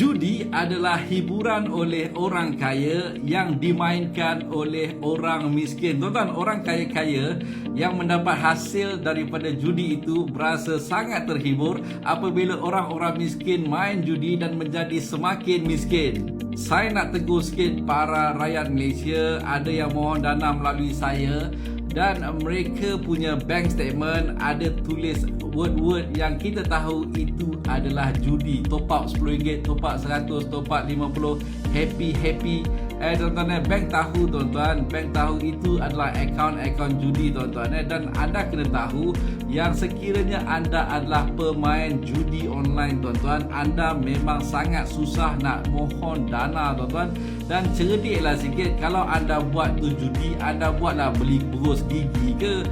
Judi adalah hiburan oleh orang kaya yang dimainkan oleh orang miskin. Tuan-tuan, orang kaya-kaya yang mendapat hasil daripada judi itu berasa sangat terhibur apabila orang-orang miskin main judi dan menjadi semakin miskin. Saya nak tegur sikit para rakyat Malaysia, ada yang mohon dana melalui saya dan mereka punya bank statement ada tulis word-word yang kita tahu itu adalah judi. Top up RM10, top up RM100, top up RM50, happy. Tuan-tuan, bank tahu tuan-tuan, bank tahu itu adalah akaun judi tuan-tuan, dan anda kena tahu yang sekiranya anda adalah pemain judi online tuan-tuan, anda memang sangat susah nak mohon dana tuan-tuan, dan cerdiklah sikit kalau anda buat tu judi, anda buatlah beli berus gigi ke,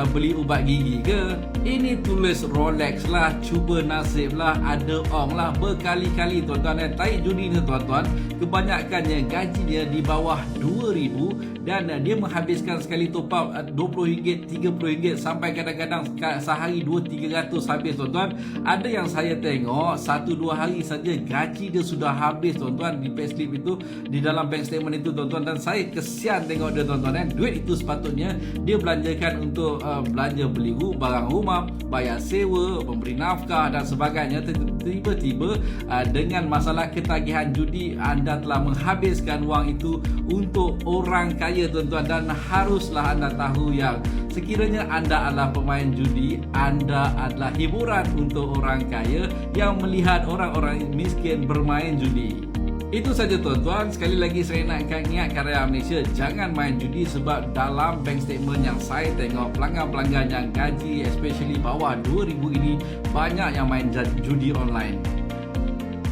beli ubat gigi ke, ini tulis Rolex lah, cuba nasib lah, ada ong lah, berkali-kali tuan-tuan. Tai judi ni tuan-tuan, kebanyakannya gajinya di bawah RM2,000 dan dia menghabiskan sekali top up RM20, RM30 sampai kadang-kadang sehari 200-300 habis tuan-tuan. Ada yang saya tengok 1-2 hari saja gaji dia sudah habis tuan-tuan di payslip itu, di dalam bank statement itu tuan-tuan, dan saya kesian tengok dia tuan-tuan. Duit itu sepatutnya dia belanjakan untuk belanja beli barang rumah, bayar sewa, memberi nafkah dan sebagainya. Tiba-tiba dengan masalah ketagihan judi, anda telah menghabiskan wang itu untuk orang kaya tuan-tuan, dan haruslah anda tahu yang sekiranya anda adalah pemain judi, anda adalah hiburan untuk orang kaya yang melihat orang-orang miskin bermain judi. Itu saja tuan-tuan. Sekali lagi saya nak ingatkan rakyat Malaysia, jangan main judi sebab dalam bank statement yang saya tengok, pelanggan-pelanggan yang gaji especially bawah RM2,000 ini banyak yang main judi online.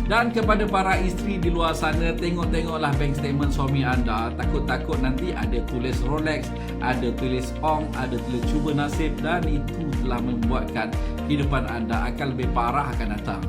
Dan kepada para isteri di luar sana, tengok-tengoklah bank statement suami anda. Takut-takut nanti ada tulis Rolex, ada tulis ong, ada tulis cuba nasib, dan itu telah membuatkan kehidupan anda akan lebih parah akan datang.